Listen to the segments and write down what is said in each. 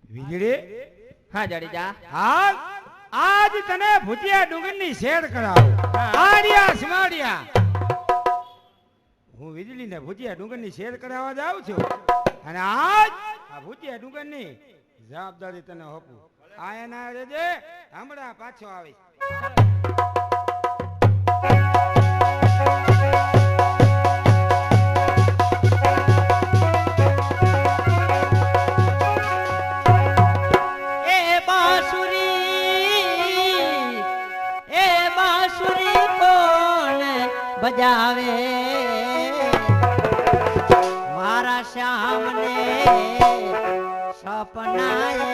વીજળી હા જાડેજા હાલ આજ તને ભૂતિયા ડુંગરની શેર કરાવું આડિયા સ્માડિયા હું વીજળીને ભૂતિયા ડુંગરની શેર કરાવવા જાઉં છું અને આજ આ ભૂતિયા ડુંગરની જવાબદારી તને આપું આ એના રેજે હમણાં પાછો આવીશ બજાવે મારા શ્યામ ને સપનાએ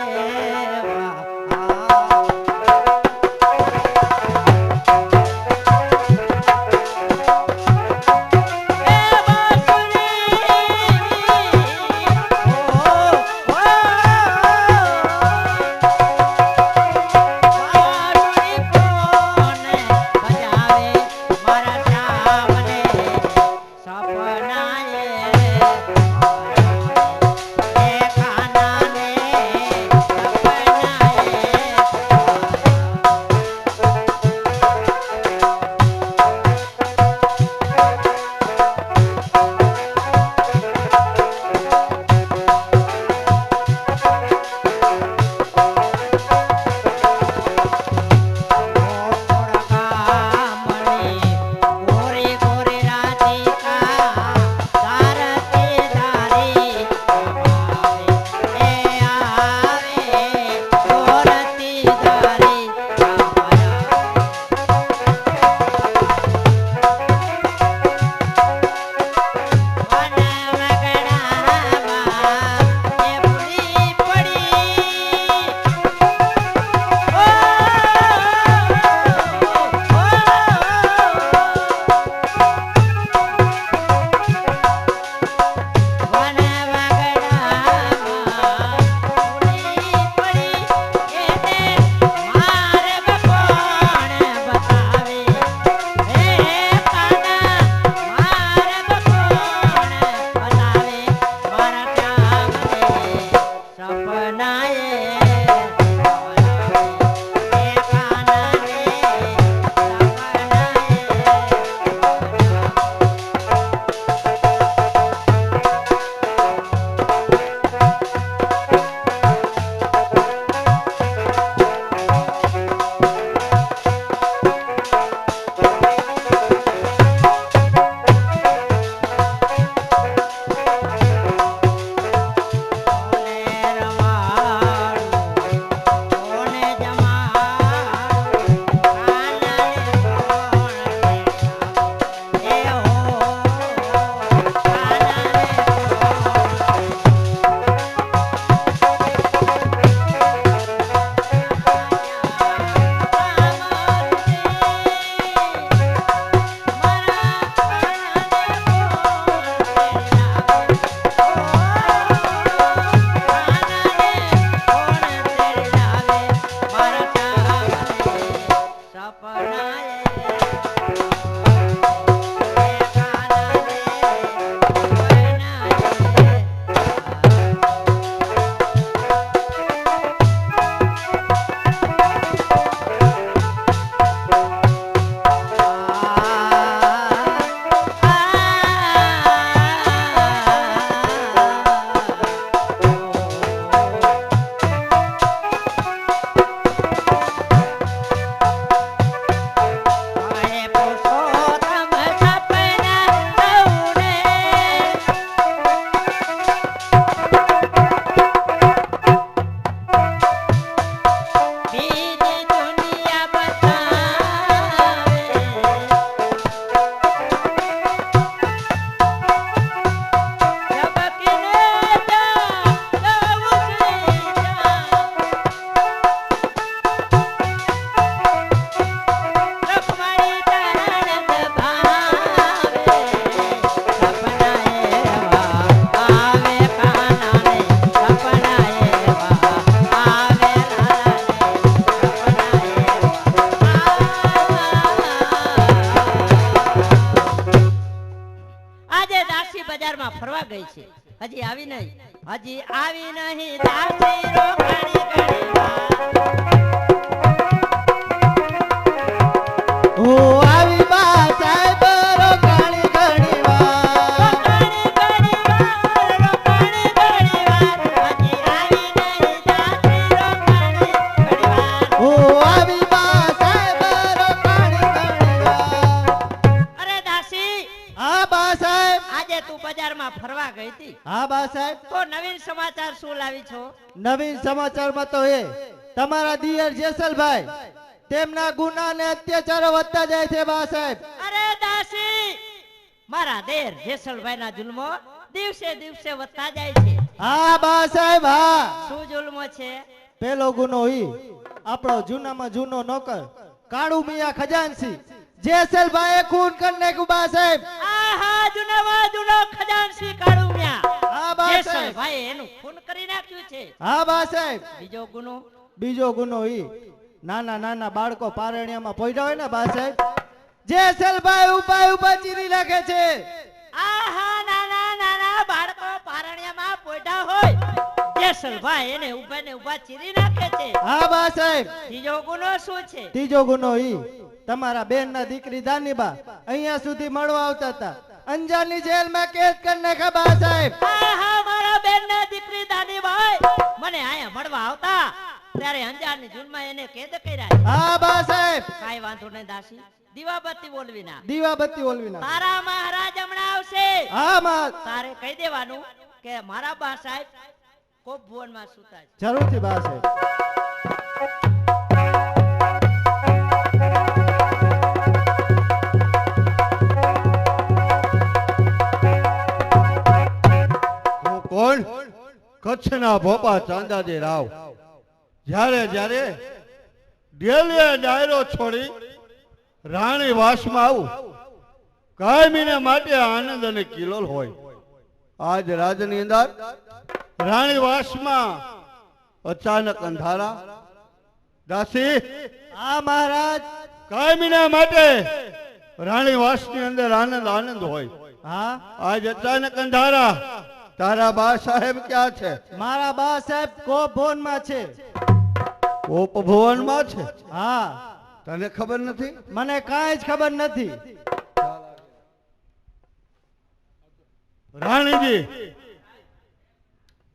ફરવા ગઈ છે હજી આવી નહીં દાસી રોકા નવીન સમાચાર શું લાવી છો? નવીન સમાચારમાં તો એ તમારા દિયર જેસલભાઈ તેમના ગુના અને અત્યાચારો વધતા જાય છે બા સાહેબ. અરે દાસી, મારા દેર જેસલભાઈના જુલ્મો દિવસે દિવસે વધતા જાય છે. હા બા સાહેબ હા. શું જુલ્મો છે? પેલો ગુનો ઈ આપણો જૂનામાં જૂનો નોકર કાળુ મિયા ખજાનસી જેસલભાઈએ ખૂન કરી નાખ્યું બા સાહેબ. આહા, જૂનામાં જૂનો ખજાનસી કાળુમિયા. હા બા સાહેબ. જેસલભાઈએ એનું ખૂન કરી નાખ્યું છે. હા બા સાહેબ. બીજો ગુનો ઈ નાના નાના બાળકો પારણિયામાં પડ્યા હોય ને બા સાહેબ, જેસલભાઈ ઉપાય ઉભા ચીરી નાખે છે. આહા, નાના નાના બાળકો પારણિયામાં પોઢા હોય, જેસલભાઈ એને ઊભા ને ઊભા ચીરી નાખે છે. હા બા સાહેબ. ત્રીજો ગુનો શું છે? ત્રીજો ગુનો ઈ તમારા બેન ના દીકરી દાનીબા અહીંયા સુધી મળવા આવતા હતા, અંજારની જેલમાં કેદ કરી નાખ્યા બા સાહેબ. આહા, મારા બેનના દીકરી દાનીબાઈ મને આયા મળવા આવતા ત્યારે અંજારની જેલમાં એને કેદ કર્યા. હા બા સાહેબ. કાઈ વાંધો નહીં દાસી, દીવાબત્તી બોલવી ના. દીવાબત્તી ઓલવી ના. તારા મહારાજ હમણાં આવશે. હા માં. તારે કહી દેવાનું કે મારા બા સાહેબ કોપ ભુવનમાં સુતા છે. જરૂરથી બા સાહેબ. કોણ? કચ્છના ભોપા ચાંદાજી રાવ. જ્યારે જ્યારે ડેલીએ ડાયરો છોડી રાણી વાસમાં આવું, કાયમીને માટે આનંદ અને કિલોલ હોય. આજ રાજની અંદર રાણી વાસમાં અચાનક અંધારા. દાસી, હા મહારાજ. કાયમીને માટે રાણી વાસની અંદર આનંદ આનંદ હોય. હા. આજ અચાનક અંધારા. તારા બા સાહેબ ક્યાં છે? મારા બા સાહેબ કોપભવનમાં છે. ઉપભવનમાં છે? હા. તને ખબર નથી? મને કાંઈ જ ખબર નથી. રાણીજી,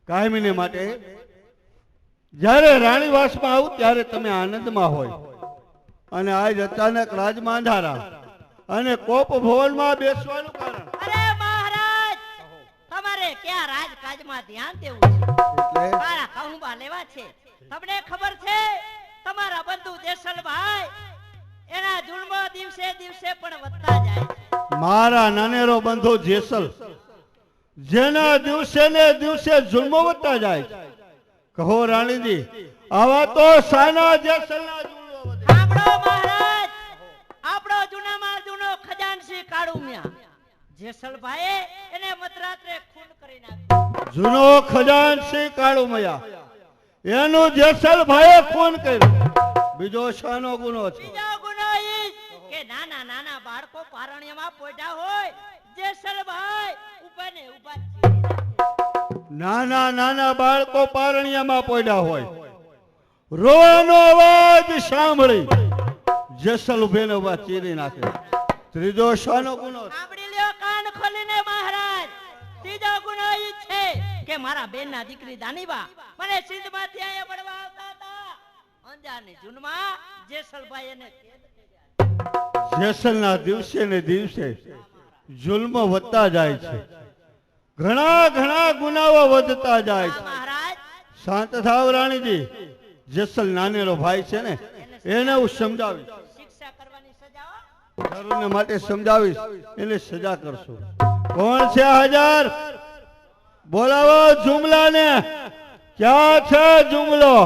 કાયમીને માટે જ્યારે રાણીવાસમાં આવું ત્યારે તમે આનંદમાં હોય, અને આજ અચાનક રાજમાં અંધારા અને કોપ ભવનમાં બેસવાનું કારણ. અરે મહારાજ, તમારે ક્યાં રાજકાજમાં ધ્યાન દેવું છે? એટલે મારા કહુંબા લેવા છે. તમને ખબર છે તમારા બંધુ જેસલભાઈ એના જુલ્મો દિવસે દિવસે પણ વધતા જાય છે. મારા નાનેરો બંધુ જેસલ, જેના દિવસે ને દિવસે જુલ્મો વધતા જાય છે. કહો રાણીજી, આવા તો સાના જેસલના જુલ્મો વધે. સાંભળો મહારાજ, આપણો જૂનામાં જૂનો ખજાનસી કાળુમિયા જેસલભાઈએ એને મધરાત્રે ખૂન કરી નાખ્યો. જૂનો ખજાનસી કાળુમયા, એનું જેસલભાઈએ ખૂન કર્યું. બીજો શાનો ગુનો છે? બીજો ગુનો ઈ કે નાના નાના બાળકો પારણિયામાં પોઢા હોય, જેસલભાઈ ઊભા ને ઊભા ચીરી નાખે. નાના નાના બાળકો પારણિયામાં પડ્યા હોય, રોવાનો અવાજ સાંભળી જેસલ ઉભેને ઉભા ચીરી નાખે. ત્રીજો શાનો ગુનો છે? સાંભળી લ્યો કાન ખોલીને મહારાજ. ત્રીજો ગુનો ઈ છે કે મારા બેનના દીકરી દાનીબા મને સિંધમાંથી આયા મળવા આવતા હતા. અંજારની જૂનમાં જેસલભાઈ એને કેદ કર્યા. જેસલના દિવસે ને દિવસે જુલ્મ વધતા જાય છે, ઘણા ઘણા ગુનાઓ વધતા જાય છે. મહારાજ, શાંત થાવ રાણીજી. જેસલ નાનેરો ભાઈ છે ને, એને હું સમજાવીશ. શિક્ષા કરવાની સજા જરૂરને માટે સમજાવીશ, એને સજા કરશું. કોણ છે હાજર? બોલાવો જુમલાને. ક્યાં છે જુમલો?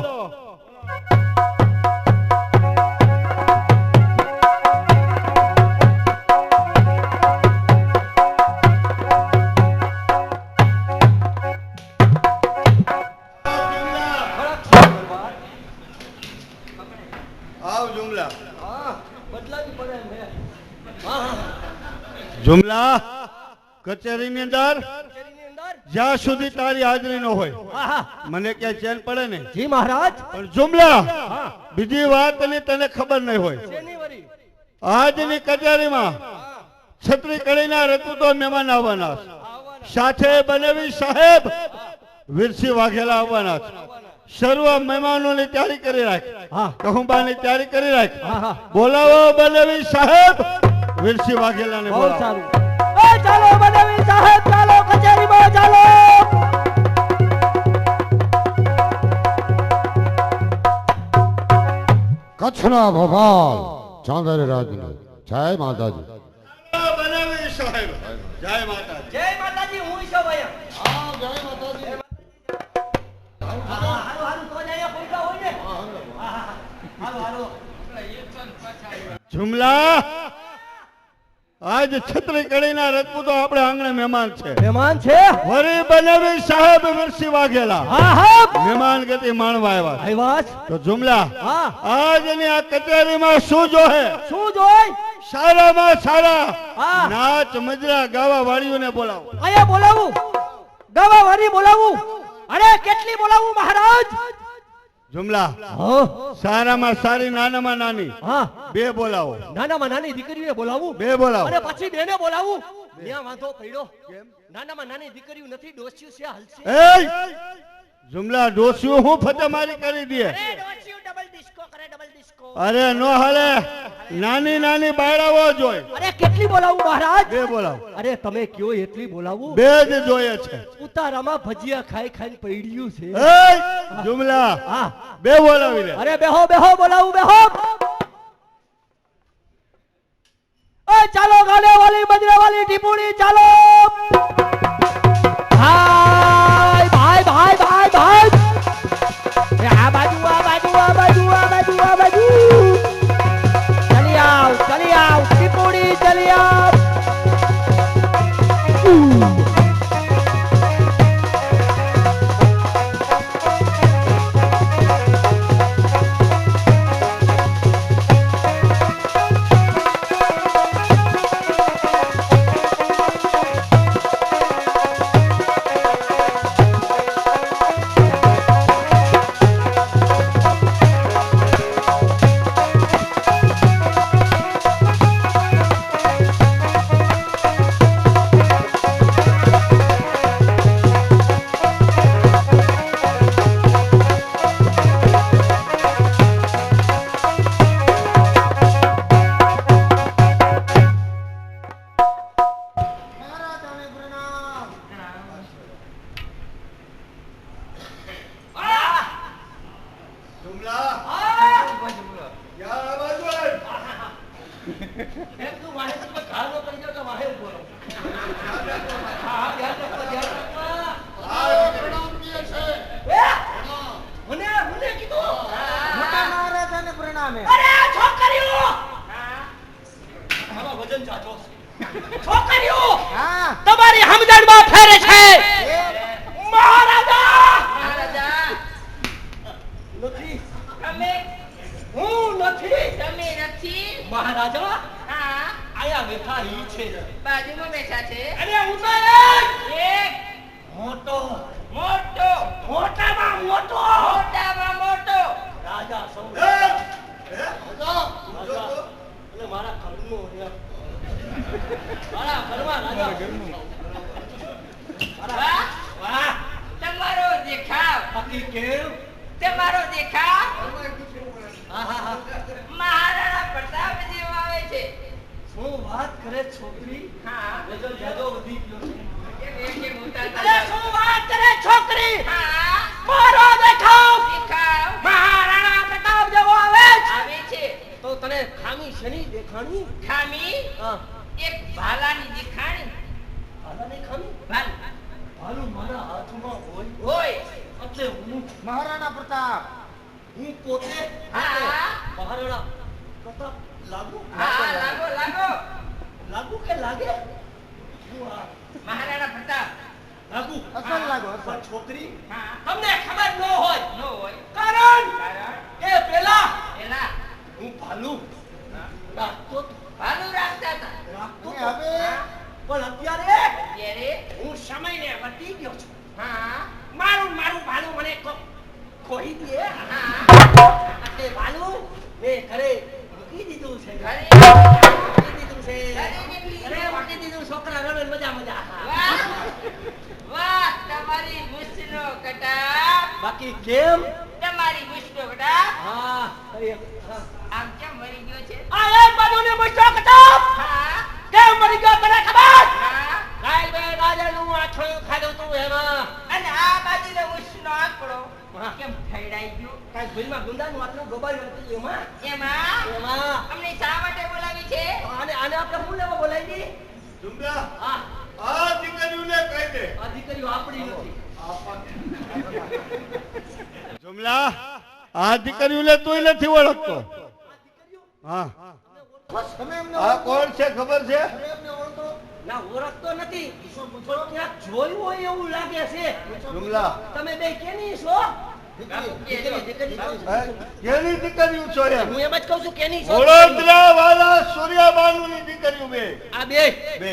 જુમલા, કચેરીની અંદર જ્યાં સુધી તારી હાજરી ન હોય મને ક્યાંય ચેન પડે ને. જી મહારાજ. પણ જુમલા, બીજી વાત ની તને ખબર નહીં હોય. આજની કચેરીમાં છત્રી કડીના રતુતો મહેમાન આવવાના છે. સાથે બનેવી સાહેબ વીરસિંહ વાઘેલા આવવાના છે. સર્વ મહેમાનોની તૈયારી કરી રાખ. કહુંબાની તૈયારી કરી રાખ. બોલાવો બનેવી સાહેબ વીરસિંહ વાઘેલાને બોલાવો. ચાલો બનેવી સાહેબ, ચાલો કચેરીમાં ચાલો. કચ્છના ભોપાલ ચાંદરી રાજની જય માતાજી. બનાવી સાહેબ જય માતાજી. જય માતાજી હું ઈશો ભાઈ જય માતાજી. હાલો હાલો તો જાય પૈસા હોય ને હાલો હાલો જુમલા આજ છત્રી કડીના રજપૂતો આપણે આંગણે મહેમાન છે. મહેમાન છે. વરી બનાવી સાહેબ વિરસી વાઘેલા હા હા મહેમાન ગતિ માણવા આવ્યા છે. આવ્યા છે. તો જુમલા હા આજની આ કચેરીમાં શું જોહે? શું જોઈ? સારામાં સારા હા. નાચ મજરા ગાવા વાળીઓને બોલાવો. અહીંયા બોલાવું, ગાવા વાળી બોલાવું. અરે કેટલી બોલાવું મહારાજ? જુમલા હા સારામાં સારી નાનામાં નાની હા બે બોલાવો. નાનામાં નાની દીકરીઓને બોલાવું બે બોલાવો. અને પછી બેને બોલાવું. ત્યાં વાંધો પડ્યો. નાનામાં નાની દીકરીઓ નથી, ડોસ્યું છે, હલશે. એય જુમલા ડોસ્યું હું ફતે મારી કરી દે. અરે ડોસિયું ડબલ ડિસ્કો કરે ડબલ ડિસ્કો અરે નો હાલે નાની નાની બાયડાઓ જોય. અરે કેટલી બોલાવું મહારાજ? બે બોલાવો. અરે તમે કયો એટલી બોલાવું? બે જ જોઈએ છે. ઉતારામાં ભજીયા ખાઈ ખાઈને પડ્યું છે. એય જુમલા હા બે બોલાવી લે. અરે બેહો બેહો બોલાવું બેહો. એ ચાલો ગાલે વાલી બજરા વાલી ટીપુડી ચાલો. ભાઈ ભાઈ ભાઈ ભાઈ ભાઈ. એ આ બાજુ આ બાજુ આ બાજુ આ બાજુ આ બાજુ. ચલી આવ ટીપુડી ચલી આવ. તમારી સમજણમાં ફેરે છે મહારાજા. નથી હું નથી મહારાજા. આયા બેઠા ઈ છે બાજુમાં બેઠા છે. અરે હું તો એક મોટો મોટો મોટામાં મોટો મોટામાં મોટો રાજા સૌ અને મારા ઘરનો મારા ઘરમાં રાજા. વાહ વાહ તમારો દેખાવ બાકી કેમ? તમારો દેખાવ આહાહા. મહારાણા પ્રતાપ જેવો આવે છે. શું વાત કરે છોકરી? હા વજન જાજો વધી ગયો છે. કે મોટા અરે શું વાત કરે છોકરી? હા મારો દેખાવ દેખાવ મહારાણા પ્રતાપ જેવો આવે છે. આવે છે. તો તને ખામી શેની દેખાણી? ખામી હા એક ભાલાની દેખાણી. ભાલાની ખામી? ભાલ ભાલું મારા હાથમાં હોય હોય એટલે હું મહારાણા પ્રતાપ. હું પોતે હા. મહારાણા પ્રતાપ લાગુ હા લાગો લાગો લાગુ કે લાગે? હું આ મહારાણા પ્રતાપ લાગુ અસલ લાગો, અસલ. પણ છોકરી હા તમને ખબર ન હોય નો હોય કારણ કારણ કે પેલા એલા હું ભાલુ રાખતો તો. ભાલુ રાખતા હતા. રાખતો અને તો. હવે પણ અત્યારે ત્યારે હું સમયને વટી ગયો છું. હા મારું ભાલુ મને ખોઈ દે. હા એટલે ભાલુ મેં ઘરે મૂકી દીધું છે. ઘરે મૂકી દીધું છે. ઘરે મૂકી ઘરે મૂકી દીધું. છોકરા રમે મજા મજા. વાહ વાહ તમારી મુસ્તનો કટાપ બાકી કેમ? તમારી મુસ્તનો કટાપ હા આમ કેમ મરી ગયો છે? આ એક બાજુને મૂક્યો કટાપ. હા કેમ મરી ગયો તને ખબર? હા કાલ બે ગાજરનું આથોયું ખાધું તું એમાં. અને આ બાજુનો મુસ્તનો આંકડો કેમ ઠેડાઈ ગયું કાંઈ ભૂલમાં ગુંદાનું આટલું ગોબાયું હતું એમાં એમાં અમને શા માટે બોલાવી છે આને આપણે શું લેવા બોલાવી જુમલા હા આ દીકરીઓને કહી દે આ દીકરીઓ આપણી નથી જુમલા આ દીકરીઓને તોય નથી ઓળખતો હા તમે એમને આ કોણ છે ખબર છે એમને ઓળખો ના ઓળખતો નથી પણ ક્યાંક જોયું હોય એવું લાગે છે જુમલા તમે બે કેની છો દીકરી. કેની દીકરીઓ છો એમ હું એમ જ કહું છું કેની છો વડોદરા વાળા સૂર્યબાનુની દીકરીઓ બે આ બે બે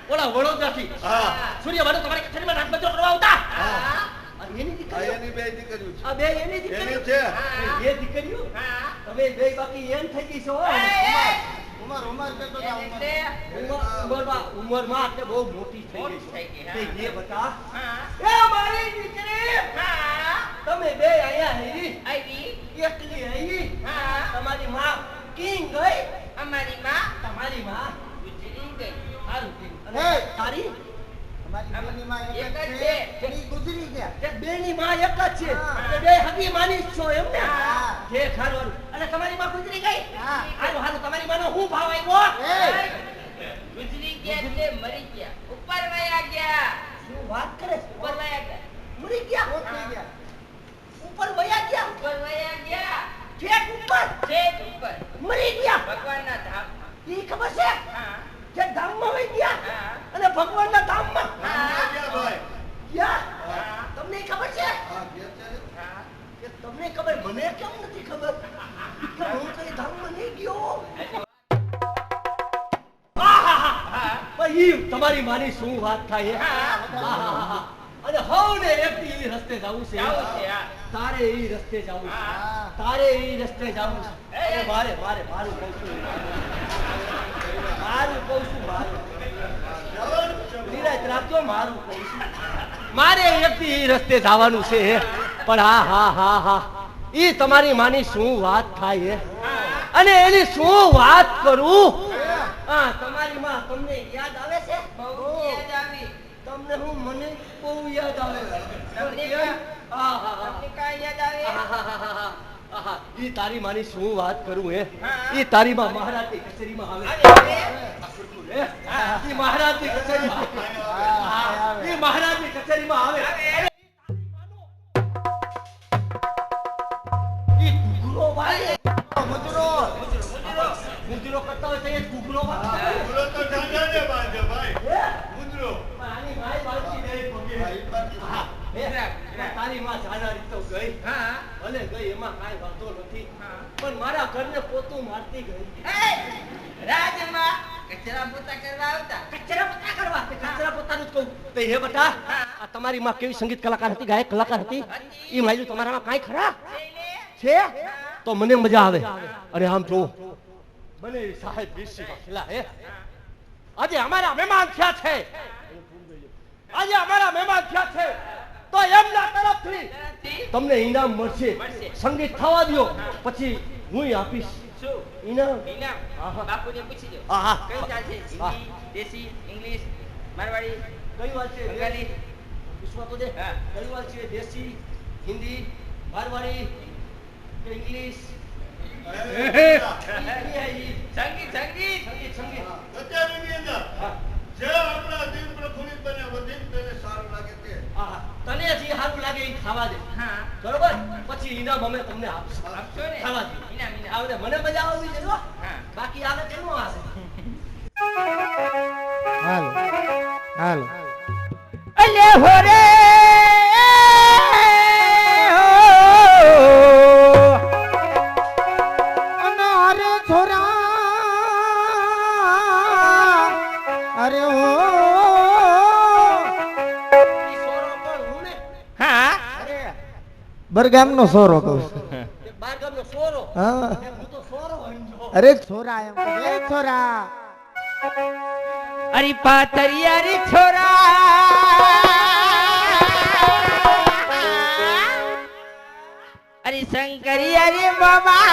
ઓલા વડોદરાથી હા સૂર્યવાળો તમારી કચેરીમાં નાક બચો કરવા આવતા આ એની આ દીકરીઓ એની બે દીકરીઓ છે આ બે એની એની દીકરીઓ છે એ દીકરીઓ તમે બે બાકી એમ થઈ ગઈ છો ઉંમરમાં એટલે બહુ મોટી થઈ ગઈ છે તે એ બતા એ મારી દીકરી તમે બે અહીંયા આવી એકલી આવી તમારી માં કિંગ ગઈ અમારી માં તમારી માં ગુજરી ગઈ સારું અને તારી એક જ છે તે બેની માં એક જ છે એટલે બે હગી માની જ છો એમ ને જે ખારું અને તમારી માં ગુજરી ગઈ હારું હારું તમારી માનો હું ભાવ આવ્યો ગુજરી ગયા એટલે મરી ગયા ઉપર વયા ગયા શું વાત કરે છે ઉપર વયા ગયા મરી ગયા ઉપર વયા ગયા ઉપર વયા ગયા ઠેક ઉપર છેક ઉપર મરી ગયા ભગવાનના ધામ ઈ ખબર છે હા કે ધામમાં વહી ગયા હા. અને ભગવાનના ધામમાં ભાઈ ગયા તમને ખબર છે હા કે તમને ખબર મને કેમ નથી ખબર કે હું કઈ ધામમાં નહીં ગયો આહાહા. પણ ઈ તમારી માની શું વાત થાય હે? આહાહા. અને હવને એકથી ઈ રસ્તે જાવું છે જાવું છે, હા. તારે ઈ રસ્તે જાવું છે હા. તારે ઈ રસ્તે જાવું છે અરે મારે મારું કહું છું નિરાશ રાખજો મારું કહું છું મારે એકથી ઈ રસ્તે જવાનું છે પણ હા ઈ તમારી માની શું વાત થાય હે અને એની શું વાત કરું હા તમારી માં તમને યાદ આવે છે બહુ યાદ આવી તમને હું મને બહુ યાદ આવે તમને કેમ? તમને કાંઈ યાદ આવે ઈ તારી માની શું વાત કરું હે હા. ઈ તારી માં મહારાજની કચેરીમાં આવે ઈ મહારાજની કચેરીમાં ઈ મહારાજની કચેરીમાં આવે ઈ ઘૂઘરો વાગે મુજરો કરતા હોય તો એ ઘૂઘરો વાગે મુંદરો તો ઢાંઢાને બાંધે ભાઈ હે? મુંદરો આની માય બાળકી નહીં પગે. હા, હે? તારી માં જાનારી તો ગઈ હા ભલે ગઈ એમાં કાંઈ વાંધો નથી હા. પણ મારા ઘરને પોતું મારતી ગઈ રાજમાં કચરા પોતા કરવા આવતા કચરા પોતા કરવા તે કચરા પોતાનું જ કહું તો હે બેટા આ તમારી માં કેવી સંગીત કલાકાર હતી ગાયક કલાકાર હતી ઈ માયલું તમારામાં કાંઈ ખરા છે તો મને મજા આવે અરે આમ જો બને સાહેબ વીરસીમાં ખીલા હે આજે અમારા મહેમાન થયા છે આજે અમારા મહેમાન થયા છે તો એમના તરફથી તમને ઇનામ મળશે મળશે. સંગીત થવા દો પછી હું આપીશ શું ઇનામ ઇનામ આહા. બાપુને પૂછી દો આહા. કયું ચાલશે હા. હિન્દી દેશી ઇંગ્લિશ મારવાડી કઈ વાત છે બંગાળી વિશ્વા તો દે હા. કઈ વાત છે દેશી હિન્દી મારવાડી કે ઇંગ્લિશ સંગીત સંગીત સંગીત કચેરીની અંદર હા. જે આપણા દિલ પ્રફુલ્લિત બને વધીને તેને સારું લાગે તે આહા. તને જે સારું લાગે એ ખાવા દે હા બરોબર પછી ઇનામ અમે તમને આપશું આપશો ને ખાવા દે ઇનામ ઇનામ આવડે મને મજા આવવી છે જો હા. બાકી આવે કે નો આવે હાલો હાલો અલે હોરે અરે છોરા અરે ઓ ઈ સોરો પણ હું ને હા અરે બરગામનો સોરો કહું છું એક બાર ગામનો સોરો હા હું તો સોરો હંજો અરે છોરા એમ કહું. એ છોરા અરે પાતરિયા રે છોરા અરે શંકરિયા રે બાબા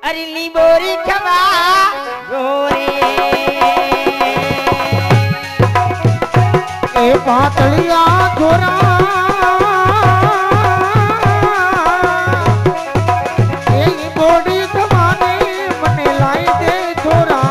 અરે લીંબોરી ખવા ગોરી એ પાતળિયા જોરા એ બોડી તમાને મને લાઈ દે જોરા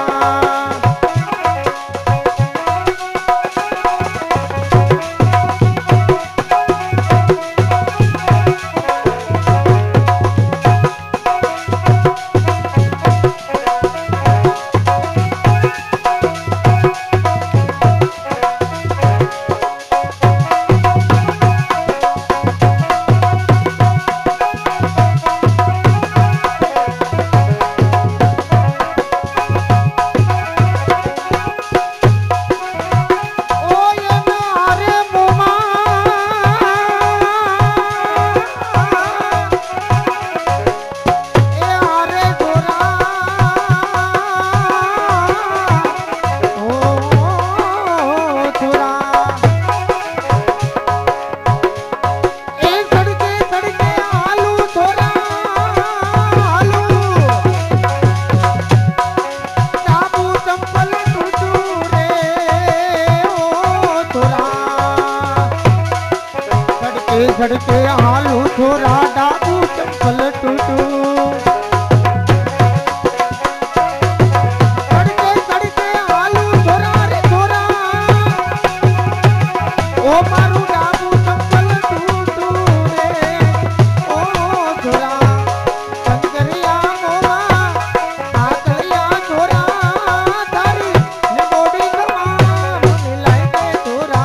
सड़के हालू छोरा डाबू चंपल टूटू सड़के सड़के हालू छोरा रे छोरा ओ मारू डाबू चंपल टूटू रे ओ छोरा कंकरिया मोवा आकलिया छोरा तारी ने बोडी कमा मिलाई दे छोरा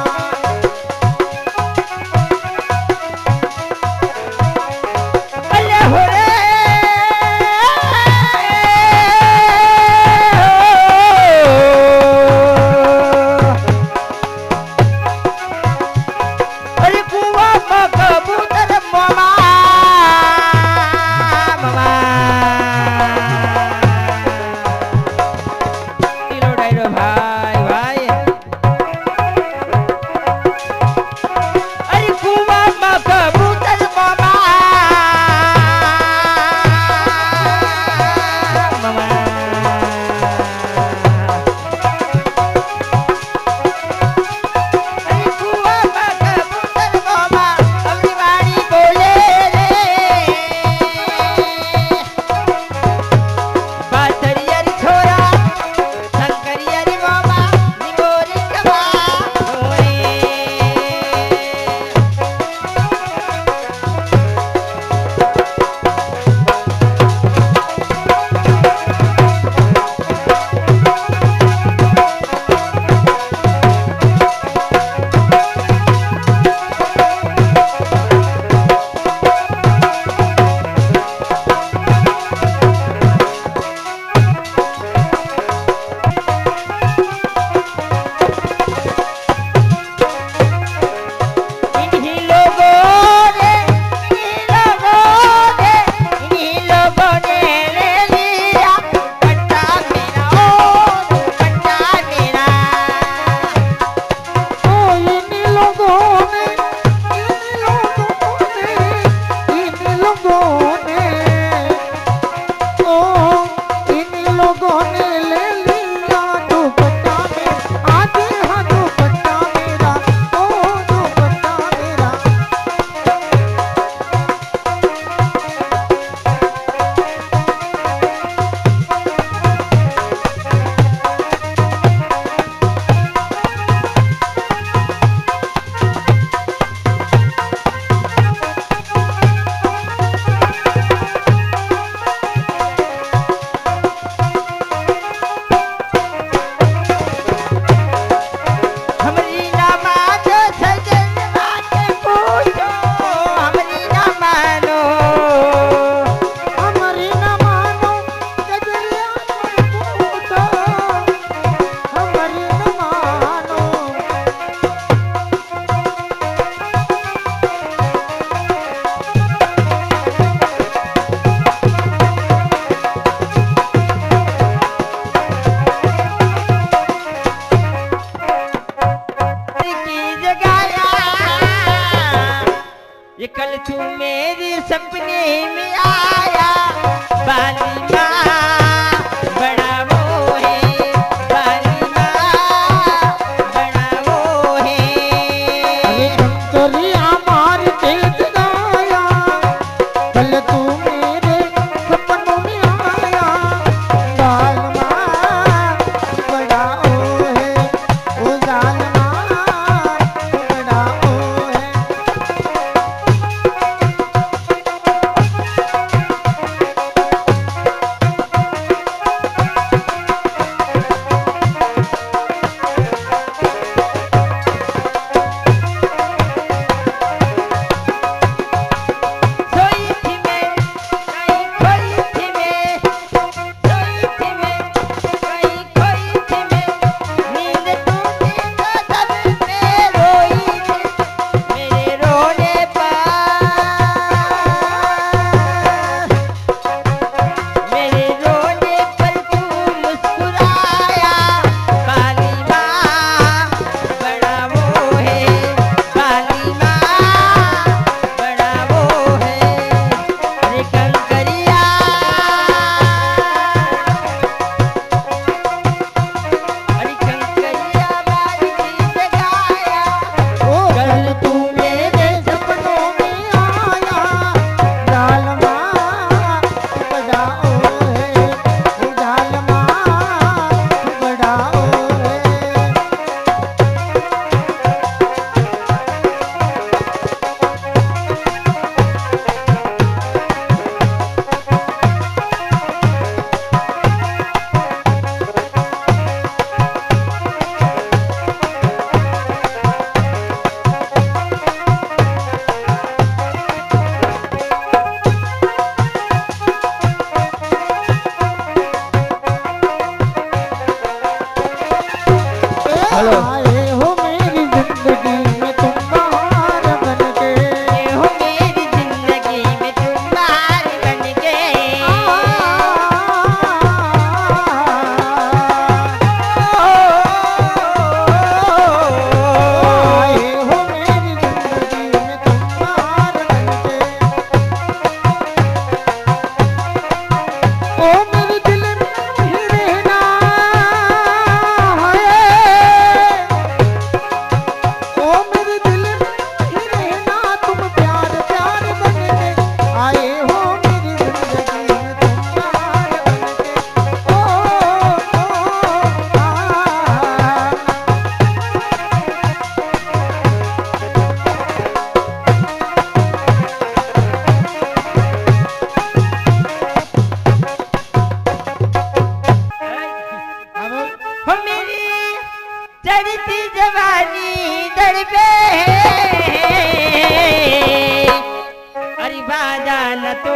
बाजान तो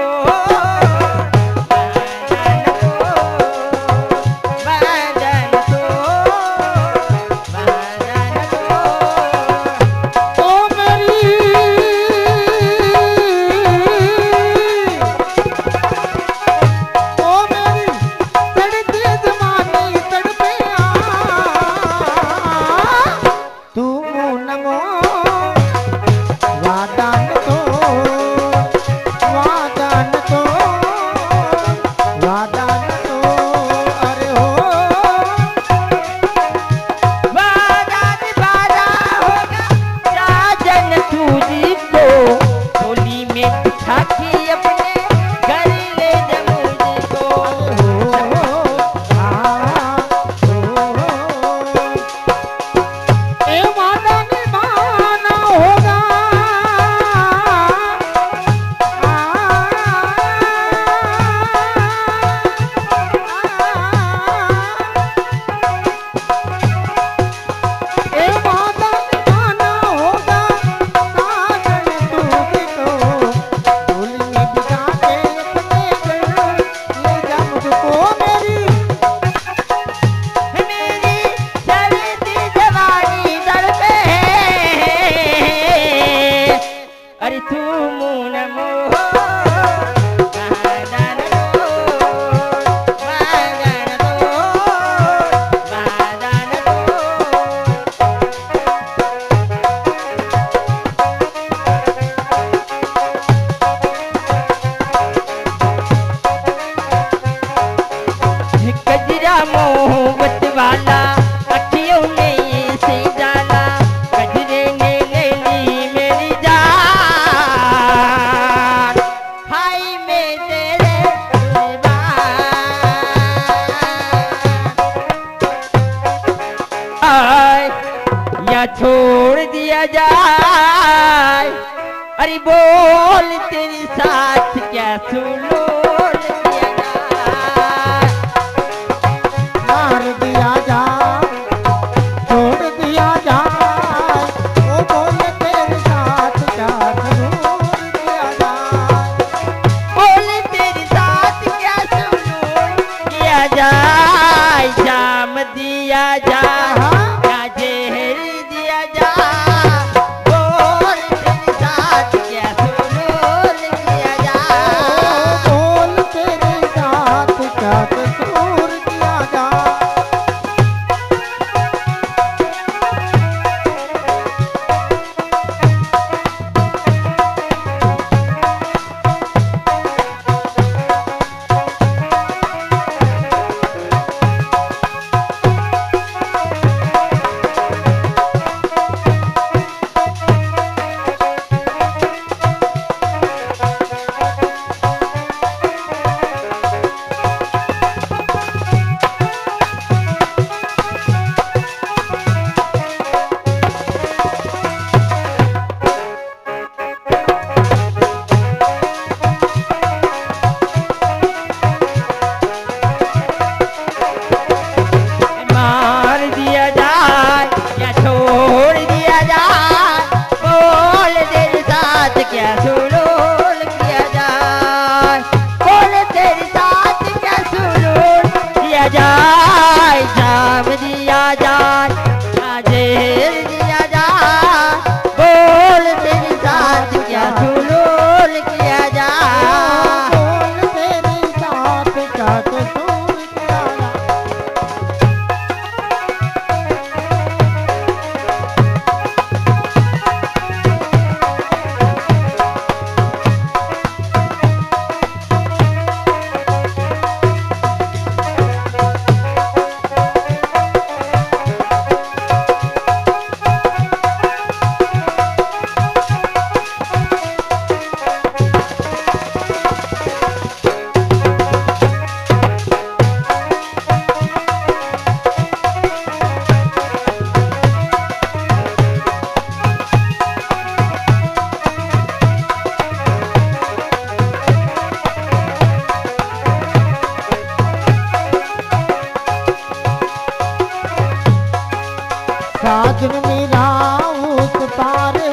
छोड़ दिया जाए। अरे बोल तेरे साथ क्या सुलोल दिया जाए। मार दिया जाए, छोड़ दिया जाए, वो बोल तेरे साथ क्या सुलोल दिया जाए। बोल तेरे साथ क्या सुलोल दिया जाए। जाम दिया जाए साजन मेरा उस पारे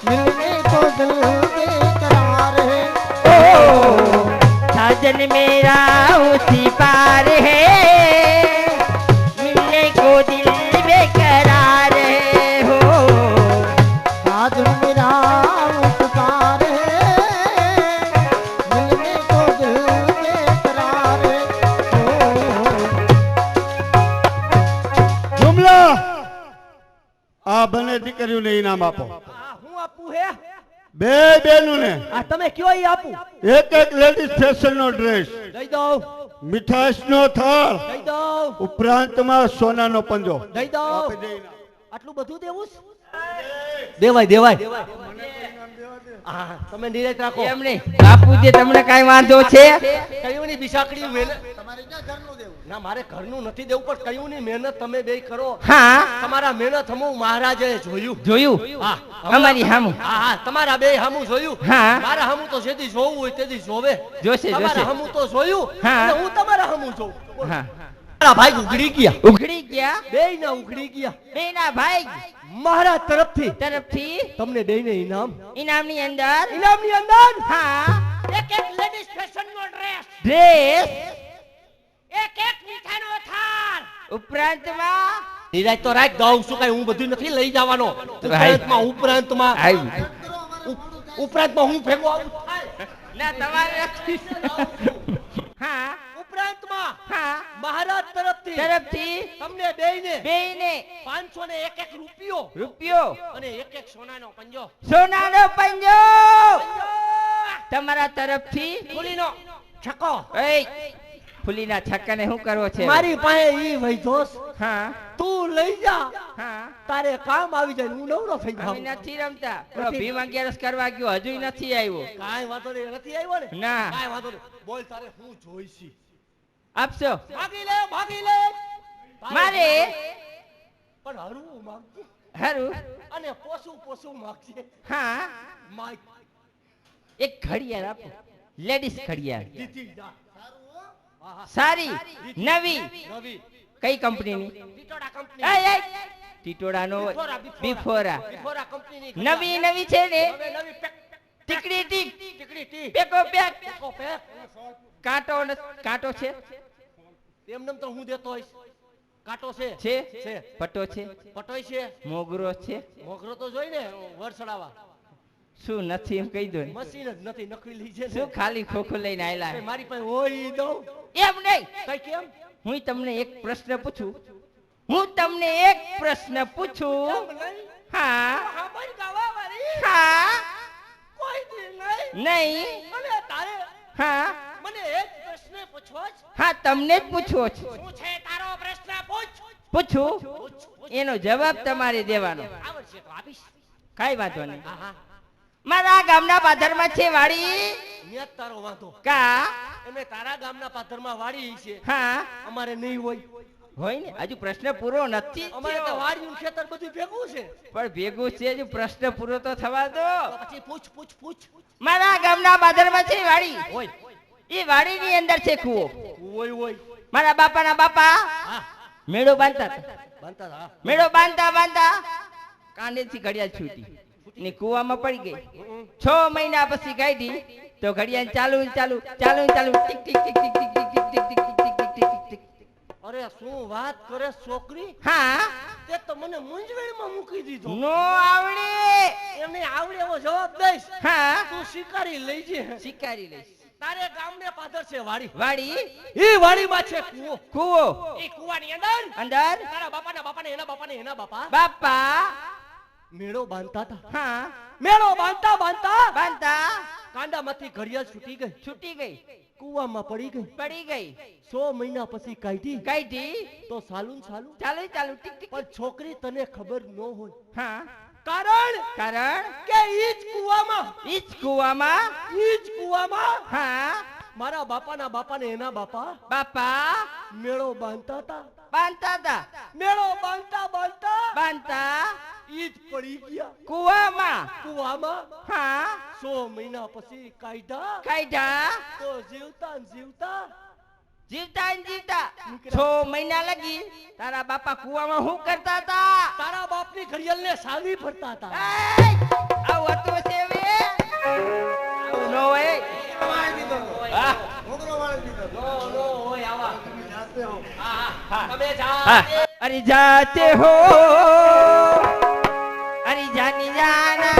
मिलने को दिल दे साजन मेरा उसी पार है, मिलने को दिल बेकरार है हो। साजन मेरा उस पार है, मिलने को दिल बेकरार हो। જુમલા આ બંને દીકરીઓને ઇનામ આપો. હું આપું હે બે બેનુને આ તમે કયો ઈ આપું એક એક લેડીઝ ફેશન નો ડ્રેસ, દઈ દઉં મીઠાશ નો થાળ, દઈ દઉં ઉપરાંતમાં સોનાનો પંજો. દઈ દઉં આટલું બધું દેવું છે? દેવાય દેવાય હા તમે નિરાત રાખો એમ નહીં બાપુજી, તમને કાઈ વાંધો છે? કયું ની બિસાકડી મહેનત તમારે ક્યાં ઘરનું દેવું? ના મારે ઘરનું નથી દેવું, પણ કયું ની મહેનત તમે બે કરો. હા તમારા મહેનત હમું મહારાજે જોયું. જોયું હા અમારી હામું. હા હા તમારા બે હમું જોયું. હા. મારા હમું તો જેથી જોવું હોય તેથી જોવે. જોશે, તમારા જોશે. હમું તો જોયું. હા. અને હું તમારા હમું જોઉં. હા મારા ભાઈ ઉઘડી ગયા, ઉઘડી ગયા, બેય ના ઉઘડી ગયા. બેના ભાઈ મહારાજ તરફથી તરફથી તમને બેયને ઇનામ. ઇનામની અંદર ઇનામની અંદર હા એક એક લેડીઝ ફેશન નો ડ્રેસ, ડ્રેસ, એક એક મીઠાઈનો થાળ, ઉપરાંતમાં નિરાજ તો રાખ દઉં છું, કઈ હું બધું નથી લઈ જવાનો. ઉપરાંતમાં ઉપરાંતમાં હું ભેગો આવું થાય. ના તમારે નથી. હા ઉપરાંતમાં હા મહારાજ તરફથી તમને બેયને બેયને 500 ને એક રૂપિયો રૂપિયો અને એક સોનાનો પંજો. સોનાનો પંજો તમારા તરફથી. ફૂલીનો છક્કો. એય ફૂલીના છક્કાને શું કરવો છે? મારી પાસે ઈ વૈધોસ હા તું લઈ જા, હા તારે કામ આવી જાય. હું નવરો થઈ અમે જાઉં. નથી રમતા. પેલો ભીમ 11 કરવા ગયો, હજુ નથી આવ્યો. કાંઈ વાંધો નહીં, નથી આવ્યો ને? ના. કાંઈ વાંધો નહીં. બોલ તારે હું જોઈશી. આપશો ભાગી લે ભાગી લે. મારે પણ હરવું માંગજે હારું. અને પોસું માંગજે. હા માય એક ઘડિયાળ આપો, લેડીઝ ઘડિયાળ દીધી જા. સારી નવી. નવી કઈ કંપનીની? ટીટોડા કંપની. એય એય ટીટોડાનો બિફોરા. બિફોરા કંપનીની. નવી નવી છે ને? હવે નવી પેક ટીકડી ટીક ટીકડી ટી. પેકો પેક. પેકો પેક. કાંટો છે? એમનેમ તો હું દેતો હોઈશ. કાંટો છે. છે પટ્ટો છે, પટોય છે. મોગરો છે. મોગરો તો જોઈ ને વરસડાવા. શું નથી એમ કહી દો ને. મશીન જ નથી, નકલી છે ને. શું ખાલી ખોખું લઈને આયલા કઈ મારી પાસે હોય ઈ દઉં. એમ નહીં. કઈ કેમ? હું તમને એક પ્રશ્ન પૂછું. હા હા ભાઈ ગાવા વાળી. હા કોઈ દી નહીં. નહીં. અને તારે હા મને એક પ્રશ્ન પૂછવો છે. હા તમને જ પૂછવો છે. શું છે તારો પ્રશ્ન? પૂછ. પૂછું એનો જવાબ તમારે દેવાનો. આવડશે તો આપીશ. કઈ વાંધો નહીં. હા હા. મારા ગામના પાદરમાં છે વાડી. ન્યા જ તારો વાંધો. કા એમે તારા ગામના પાદરમાં વાડી છે. હા અમારે નહીં હોય. હોય ને, હજુ પ્રશ્ન પૂરો નથી અમારે તો થયો. વાડીનું ખેતર બધું ભેગું છે. પણ ભેગું છે, હજુ પ્રશ્ન પૂરો તો થવા દો. તો પછી પૂછ. મારા ગામના પાદરમાં છે વાડી. હોય. એ વાડીની અંદર છે કૂવો. હોય. મારા બાપાના બાપા હા. મેળો બાંધતા હતા. બનતા હા. મેળો બાંધતા કાંડેથી ઘડિયાળ છૂટી ને કૂવામાં પડી ગઈ. 6 મહિના પછી કાઢી તો ઘડિયાળ ચાલુ tick tick tick tick tick tick tick tick tick tick tick tick tick. અરે શું વાત કરે છોકરી. હા તે તો મને મૂંઝવણમાં મૂકી દીધો. નો આવડે. એમને આવડે એવો જવાબ દઈશ. હા તું શિકારી લઈ જે. શિકારી લઈશ. તારે ગામને પાદર છે વાડી. વાડી ઈ વાડીમાં છે કૂવો. કૂવો ઈ કૂવાની અંદર અંદર તારા બાપાના બાપાને એના બાપા બાપા મેળો બાંધતા હતા. હા મેળો બાંધતા બાંધતા કાંડામાંથી ઘડિયાળ છૂટી ગઈ, કૂવામાં પડી ગઈ. 100 મહિના પછી કાઢી તો સાલું ચાલુ ટીક ટીક. પણ છોકરી તને ખબર ન હોય. હા કારણ કે ઈ જ કૂવામાં હા મારા બાપાના બાપાને એના બાપા મેળો બાંધતા હતા. મેળો બાંધતા ઈ જ પડી ગયા કૂવામાં. હા 100 મહિના પછી કાઢ્યા તો જીવતા ને જીવતા 6 મહિના લગી. તારા બાપા કૂવામાં શું કરતા હતા? તારા બાપની ઘડિયાળને સાવી ફરતા હતા. આવું હતું છે હવે? આવું ન હોય. अरे जाते हो अरे जानी जाना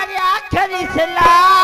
अरे आखिरी सलाह